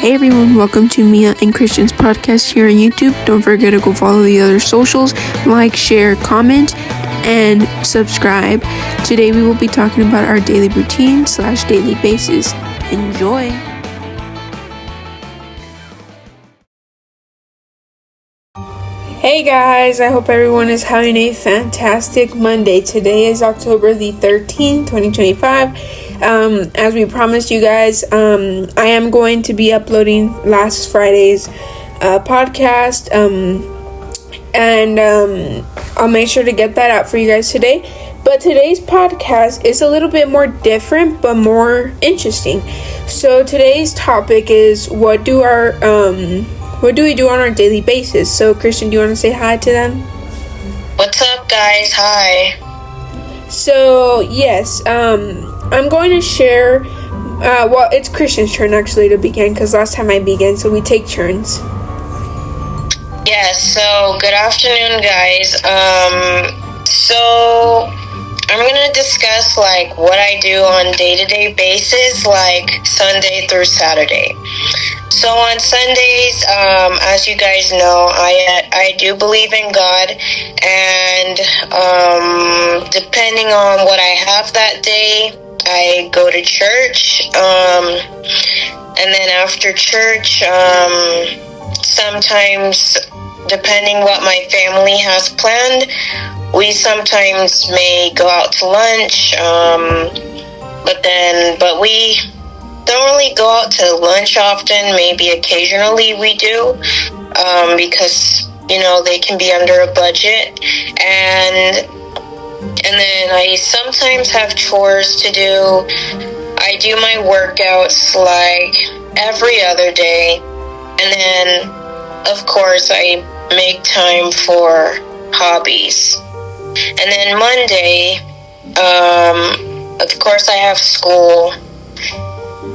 Hey everyone, welcome to Mia and Christian's podcast here on YouTube. Don't forget to go follow the other socials, like, share, comment, and subscribe. Today we will be talking about our daily routine / daily basis. Enjoy! Hey guys, I hope everyone is having a fantastic Monday. Today is October the 13th, 2025. As we promised you guys, I am going to be uploading last Friday's podcast, and I'll make sure to get that out for you guys today. But today's podcast is a little bit more different, but more interesting. So today's topic is what do we do on our daily basis? So Christian, do you want to say hi to them? What's up, guys? Hi. So yes, I'm going to share, well, it's Christian's turn actually to begin, because last time I began, so we take turns. Yes, so good afternoon, guys. So I'm going to discuss, what I do on day-to-day basis, Sunday through Saturday. So on Sundays, as you guys know, I do believe in God, and depending on what I have that day, I go to church, and then after church, sometimes, depending what my family has planned, we sometimes may go out to lunch, but we don't really go out to lunch often. Maybe occasionally we do, because, they can be under a budget, and then I sometimes have chores to do. I do my workouts every other day, and then, of course, I make time for hobbies. And then Monday, of course, I have school.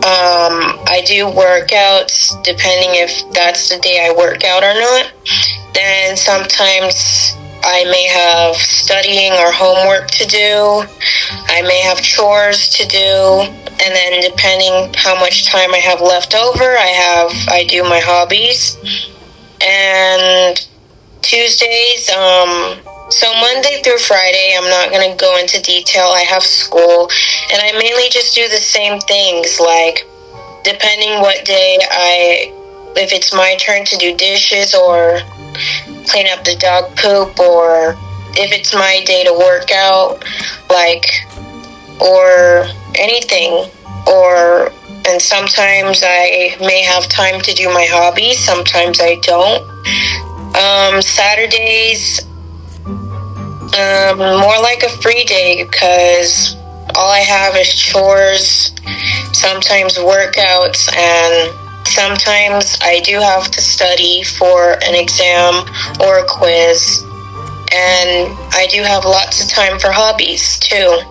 I do workouts, depending if that's the day I work out or not. Then sometimes I may have studying or homework to do. I may have chores to do. And then depending how much time I have left over, I do my hobbies. And Tuesdays, so Monday through Friday, I'm not going to go into detail. I have school, and I mainly just do the same things, depending what day if it's my turn to do dishes or clean up the dog poop, or if it's my day to work out, or anything, and sometimes I may have time to do my hobbies, sometimes I don't. Saturdays, more like a free day, because all I have is chores, sometimes workouts, and sometimes I do have to study for an exam or a quiz, and I do have lots of time for hobbies too.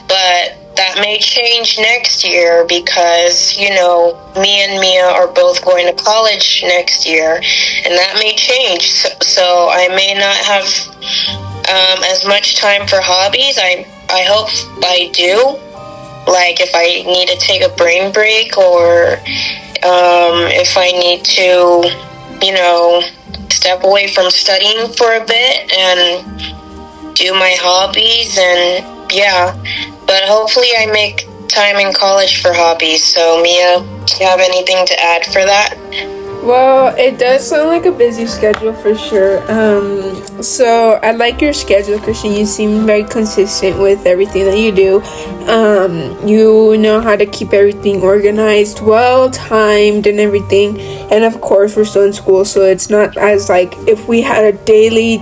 But that may change next year, because, me and Mia are both going to college next year, and that may change. So I may not have as much time for hobbies. I hope I do. If I need to take a brain break, or if I need to, step away from studying for a bit and do my hobbies, and yeah. But hopefully I make time in college for hobbies. So Mia, do you have anything to add for that? Well, it does sound like a busy schedule for sure. So I like your schedule, Christian. You seem very consistent with everything that you do. You know how to keep everything organized, well timed, and everything. And of course, we're still in school, so it's not as if we had a daily,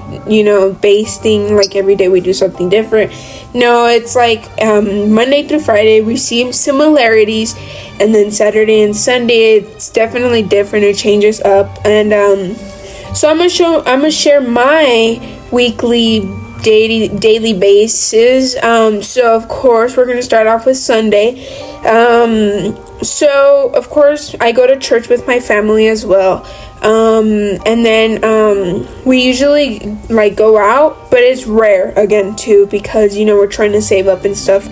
base thing, every day we do something different. No, it's Monday through Friday we see similarities, and then Saturday and Sunday it's definitely different. It changes up, and so I'm gonna share my weekly daily basis. So of course we're gonna start off with Sunday. So of course I go to church with my family as well. And then we usually go out, but it's rare again too, because we're trying to save up and stuff.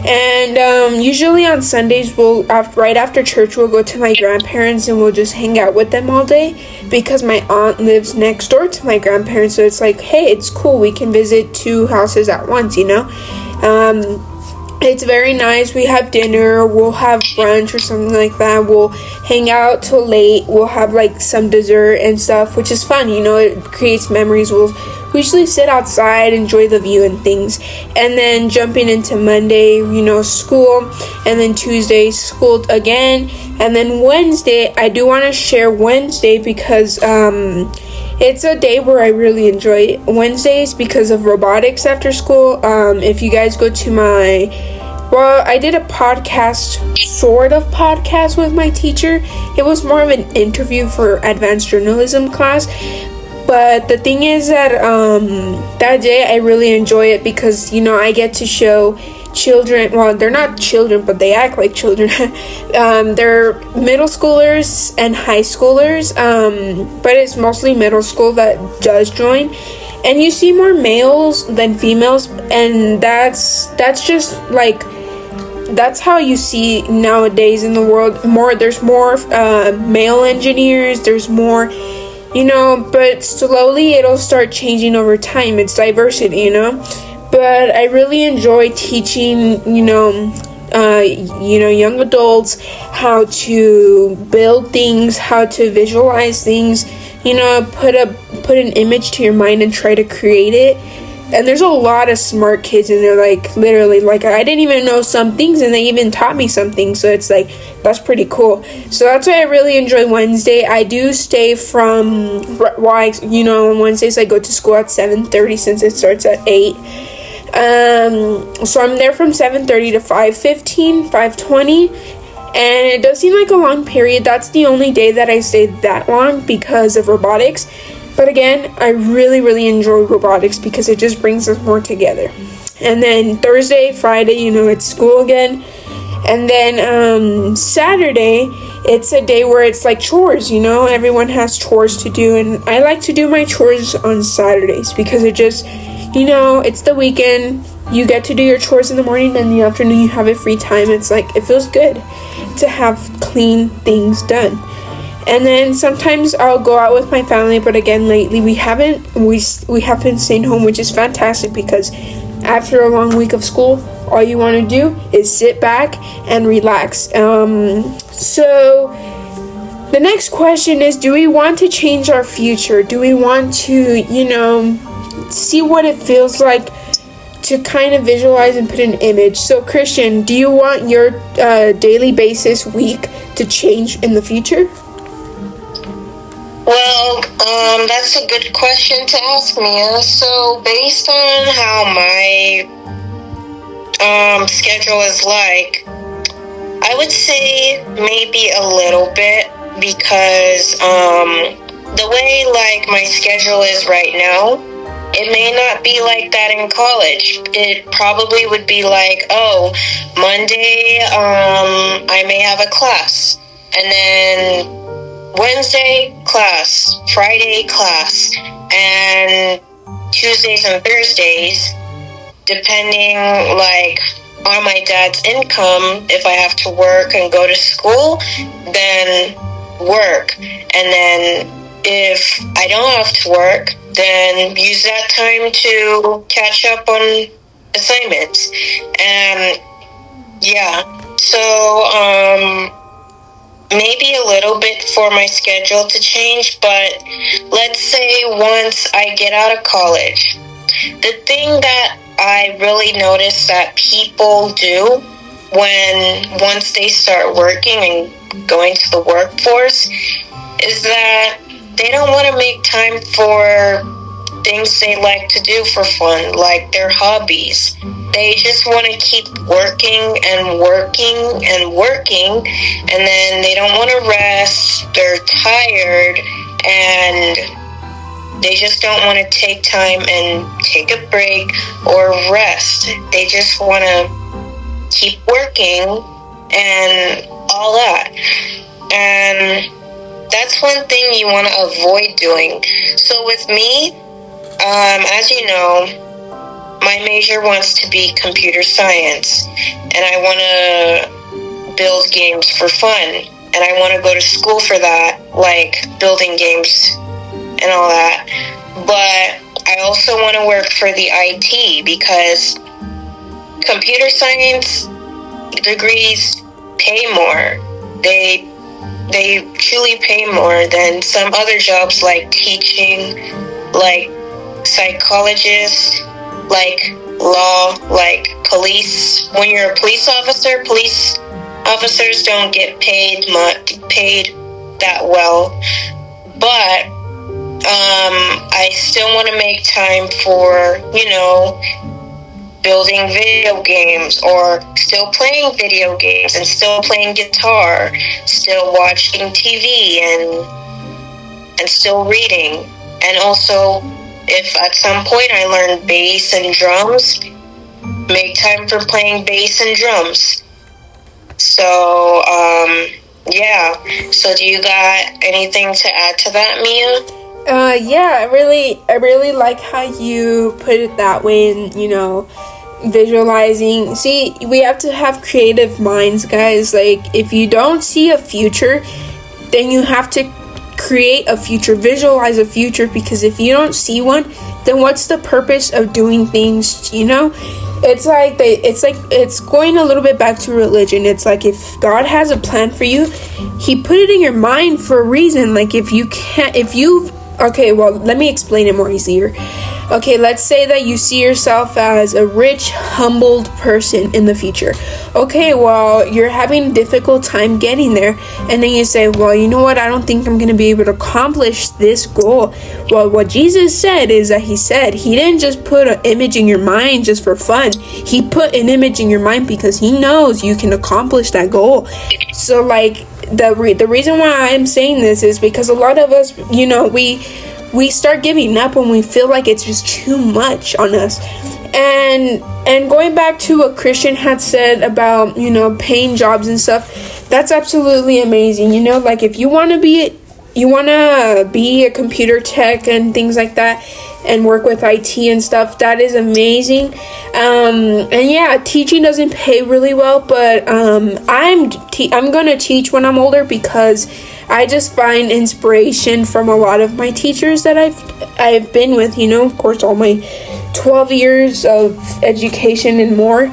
And usually on Sundays, right after church, we'll go to my grandparents and we'll just hang out with them all day because my aunt lives next door to my grandparents. So it's like, hey, it's cool. We can visit 2 houses at once, you know? It's very nice. We have dinner, we'll have brunch or something like that. We'll hang out till late. We'll have like some dessert and stuff, which is fun, you know, it creates memories. We usually sit outside, enjoy the view and things. And then jumping into Monday, you know, school, and then Tuesday, school again. And then Wednesday, I do want to share Wednesday because it's a day where I really enjoy Wednesdays because of robotics after school. If you guys go to I did a sort of podcast with my teacher. It was more of an interview for advanced journalism class. But the thing is that that day I really enjoy it because, you know, I get to show children, well, they're not children, but they act like children. They're middle schoolers and high schoolers, but it's mostly middle school that does join. And you see more males than females, and that's just like, that's how you see nowadays in the world. There's more male engineers, there's more, you know, but slowly it'll start changing over time. It's diversity, you know. But I really enjoy teaching, young adults how to build things, how to visualize things, you know, put an image to your mind and try to create it. And there's a lot of smart kids in there, like literally, like I didn't even know some things and they even taught me some things. So it's like, that's pretty cool. So that's why I really enjoy Wednesday. I do stay from, on Wednesdays I go to school at 7:30 since it starts at 8. So I'm there from 7:30 to 5:15, 5:20, and it does seem like a long period. That's the only day that I stayed that long because of robotics. But again, I really, really enjoy robotics because it just brings us more together. And then Thursday, Friday, it's school again. And then Saturday, it's a day where it's like chores, everyone has chores to do. And I like to do my chores on Saturdays because it just, it's the weekend. You get to do your chores in the morning, and in the afternoon you have a free time. It's like, it feels good to have clean things done. And then sometimes I'll go out with my family, but again, lately we have been staying home, which is fantastic because after a long week of school, all you want to do is sit back and relax. So the next question is, do we want to change our future? Do we want to, see what it feels like to kind of visualize and put an image? So Christian, do you want your daily basis week to change in the future? Well, that's a good question to ask, Mia. So based on how my schedule is like, I would say maybe a little bit because the way like my schedule is right now, it may not be like that in college. It probably would be like, Monday, I may have a class, and then Wednesday, class, Friday, class, and Tuesdays and Thursdays, depending like on my dad's income, if I have to work and go to school, then work. And then if I don't have to work, then use that time to catch up on assignments. And maybe a little bit for my schedule to change, but let's say once I get out of college, the thing that I really notice that people do once they start working and going to the workforce is that they don't want to make time for things they like to do for fun, like their hobbies. They just want to keep working and working and working, and then they don't want to rest. They're tired, and they just don't want to take time and take a break or rest. They just want to keep working and all that. And that's one thing you want to avoid doing. So with me, as you know, my major wants to be computer science, and I want to build games for fun, and I want to go to school for that, like building games and all that. But I also want to work for the IT, because computer science degrees pay more. They truly pay more than some other jobs, like teaching, like psychologist, like law, like police. When you're a police officers don't get paid that well. But I still want to make time for, building video games, or still playing video games, and still playing guitar, still watching TV, and still reading. And also, if at some point I learn bass and drums, make time for playing bass and drums. So, yeah. So do you got anything to add to that, Mia? Yeah, I really like how you put it that way, and visualizing. See, we have to have creative minds, guys. Like, if you don't see a future, then you have to create a future, visualize a future, because if you don't see one, then what's the purpose of doing things? It's going a little bit back to religion. It's like, if God has a plan for you, he put it in your mind for a reason. Like, okay, well, let me explain it more easier. Okay, let's say that you see yourself as a rich, humbled person in the future. Okay, well, you're having a difficult time getting there, and then you say, well, you know what, I don't think I'm going to be able to accomplish this goal. Well, what Jesus said is that he didn't just put an image in your mind just for fun. He put an image in your mind because he knows you can accomplish that goal. So, like, the reason why I'm saying this is because a lot of us, we start giving up when we feel like it's just too much on us. And going back to what Christian had said about, paying jobs and stuff, that's absolutely amazing. Like, if you want to be a computer tech and things like that, and work with IT and stuff, that is amazing. And yeah, teaching doesn't pay really well, but I'm gonna teach when I'm older, because I just find inspiration from a lot of my teachers that I've been with, of course, all my 12 years of education and more.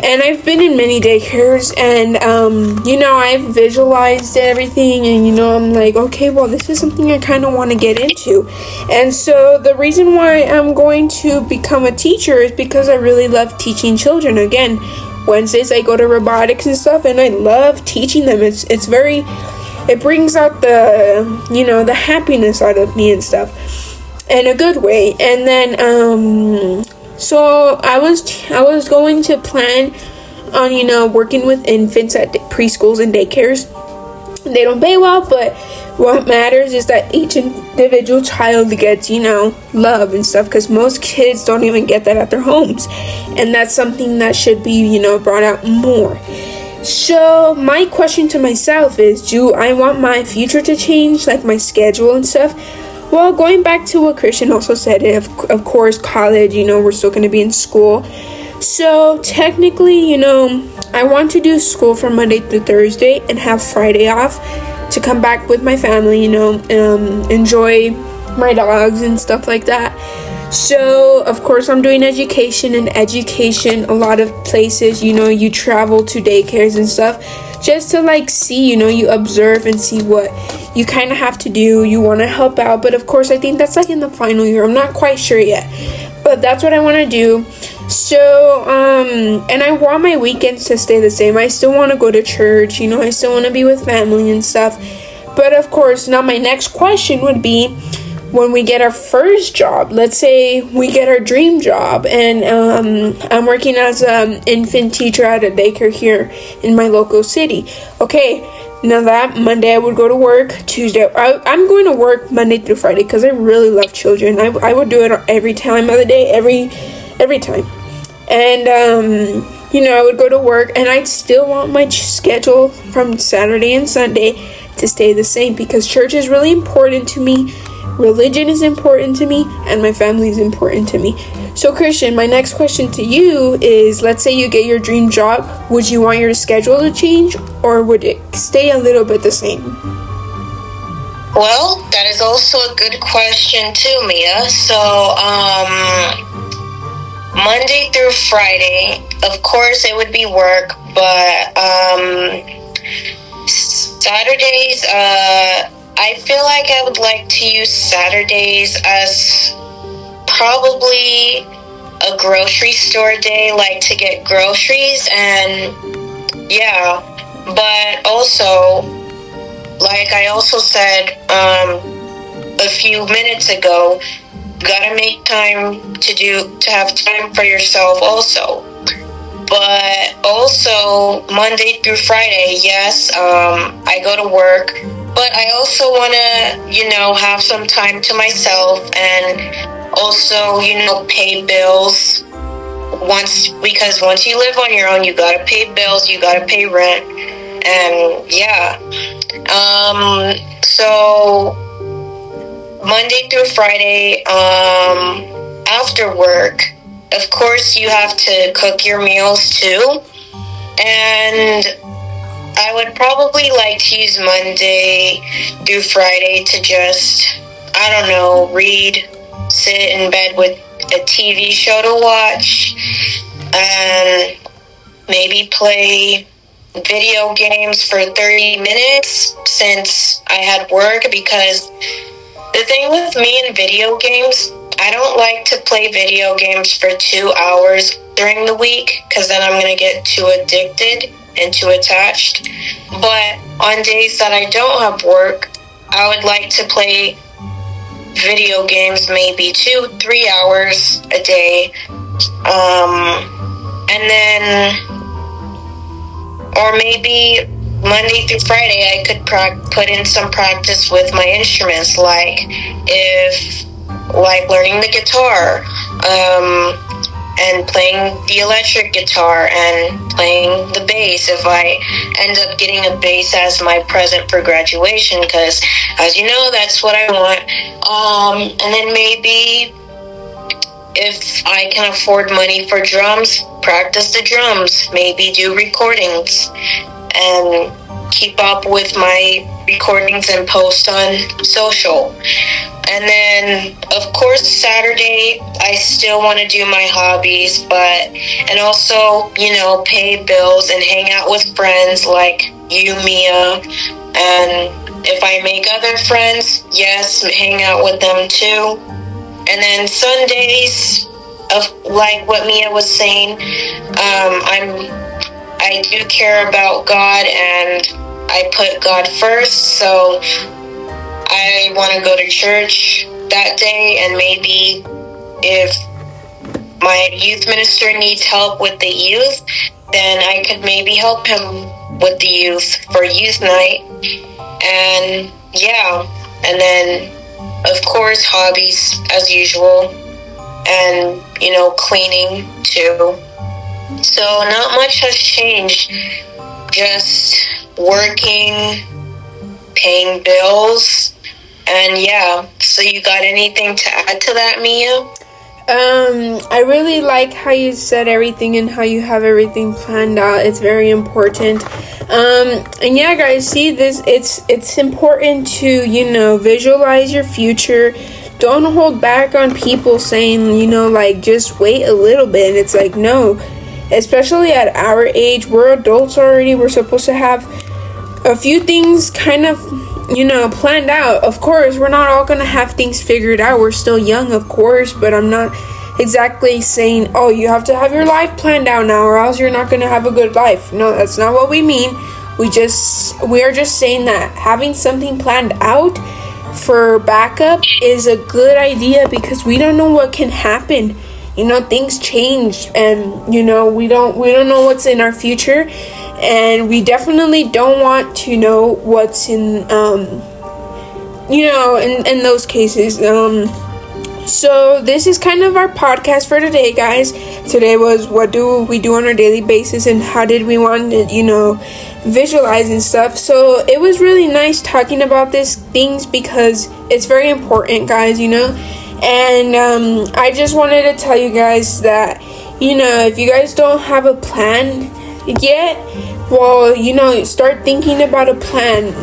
And I've been in many daycares, and I've visualized everything, and I'm like, okay, well, this is something I kind of want to get into. And so the reason why I'm going to become a teacher is because I really love teaching children. Again, Wednesdays I go to robotics and stuff, and I love teaching them. It brings out the happiness out of me and stuff, in a good way. And then so I was going to plan on working with infants at preschools and daycares. They don't pay well, but what matters is that each individual child gets love and stuff, because most kids don't even get that at their homes, and that's something that should be brought out more. So my question to myself is, do I want my future to change, like my schedule and stuff? Well, going back to what Christian also said, of course, college, we're still going to be in school. So technically, I want to do school from Monday through Thursday and have Friday off to come back with my family, enjoy my dogs and stuff like that. So, of course, I'm doing education, and education, a lot of places, you travel to daycares and stuff just to see, you observe and see what you kind of have to do. You want to help out, but of course, I think that's in the final year. I'm not quite sure yet, but that's what I want to do. So, and I want my weekends to stay the same. I still want to go to church, I still want to be with family and stuff. But of course, now my next question would be, when we get our first job, let's say we get our dream job, and I'm working as an infant teacher at a daycare here in my local city. Okay, now that Monday I would go to work, Tuesday I'm going to work Monday through Friday because I really love children. I would do it every time of the day, every time. And I would go to work, and I'd still want my schedule from Saturday and Sunday to stay the same, because church is really important to me. religion is important to me, and my family is important to me. So Christian, my next question to you is, let's say you get your dream job, would you want your schedule to change, or would it stay a little bit the same? Well, that is also a good question too, Mia. So, Monday through Friday, of course it would be work, but Saturdays, I feel like I would like to use Saturdays as probably a grocery store day, like to get groceries, and yeah, but also, like I also said a few minutes ago, you gotta make time to have time for yourself also. But also Monday through Friday, yes, I go to work, but I also want to, have some time to myself, and also, pay bills. Because once you live on your own, you gotta pay bills, you gotta pay rent, and yeah. So Monday through Friday, after work, of course you have to cook your meals too, and I would probably like to use Monday through Friday to just, I don't know, read, sit in bed with a TV show to watch, and maybe play video games for 30 minutes since I had work, because the thing with me and video games, I don't like to play video games for 2 hours during the week, because then I'm going to get too addicted and too attached. But on days that I don't have work, I would like to play video games maybe 2-3 hours a day, and then, or maybe Monday through Friday I could put in some practice with my instruments, like learning the guitar, and playing the electric guitar, and playing the bass if I end up getting a bass as my present for graduation, because as you know, that's what I want. And then maybe if I can afford money for drums, practice the drums, maybe do recordings, and keep up with my recordings and post on social. And then, of course, Saturday, I still want to do my hobbies, and also, pay bills and hang out with friends like you, Mia. And if I make other friends, yes, hang out with them too. And then Sundays, like what Mia was saying, I do care about God, and I put God first, so I want to go to church that day, and maybe if my youth minister needs help with the youth, then I could maybe help him with the youth for youth night. And yeah, and then of course hobbies as usual, and cleaning too. So not much has changed, just working, paying bills, and yeah. So you got anything to add to that, Mia? I really like how you said everything and how you have everything planned out. It's very important. And yeah, guys, see this, it's important to, visualize your future. Don't hold back on people saying, just wait a little bit. And it's like, no, especially at our age, we're adults already. We're supposed to have a few things kind of, planned out. Of course, we're not all gonna have things figured out. We're still young, of course, but I'm not exactly saying, oh, you have to have your life planned out now or else you're not gonna have a good life. No, that's not what we mean. We are just saying that having something planned out for backup is a good idea, because we don't know what can happen. Things change, and we don't know what's in our future, and we definitely don't want to know what's in in those cases. So this is kind of our podcast for today, guys. Today was what do we do on our daily basis, and how did we want to visualize and stuff. So it was really nice talking about these things because it's very important, guys, and I just wanted to tell you guys that, if you guys don't have a plan yet, well, start thinking about a plan.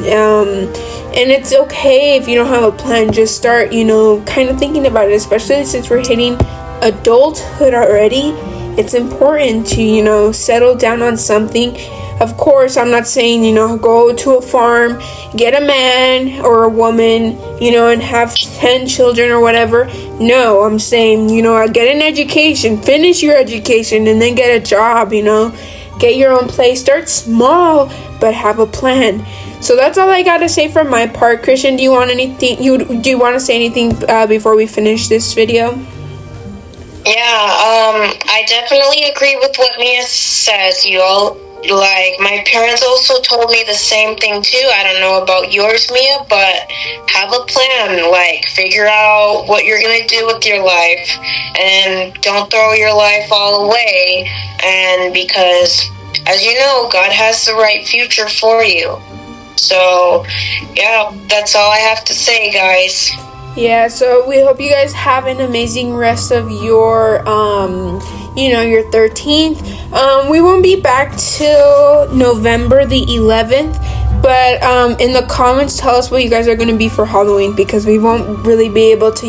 And it's okay if you don't have a plan. Just start, kind of thinking about it, especially since we're hitting adulthood already. It's important to, settle down on something. Of course, I'm not saying, go to a farm, get a man or a woman, and have 10 children or whatever. No, I'm saying, get an education, finish your education, and then get a job, get your own place. Start small, but have a plan. So that's all I gotta say from my part. Christian, do you want anything? Do you want to say anything before we finish this video? Yeah, I definitely agree with what Mia says. Like, my parents also told me the same thing too. I don't know about yours, Mia, but have a plan. Like, figure out what you're gonna do with your life, and don't throw your life all away. And because, as you know, God has the right future for you. So, yeah, that's all I have to say, guys. Yeah, so we hope you guys have an amazing rest of your, your 13th. We won't be back till November the 11th, but in the comments, tell us what you guys are going to be for Halloween, because we won't really be able to,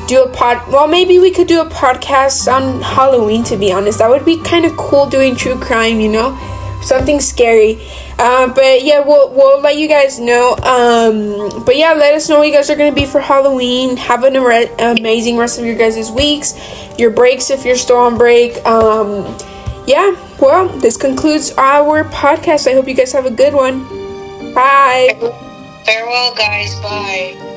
do well, maybe we could do a podcast on Halloween, to be honest. That would be kind of cool, doing true crime, something scary. But yeah, we'll let you guys know. But yeah, let us know what you guys are going to be for Halloween. Have an amazing rest of your guys' weeks, your breaks if you're still on break. Yeah, well, this concludes our podcast. I hope you guys have a good one. Bye. Farewell, guys. Bye.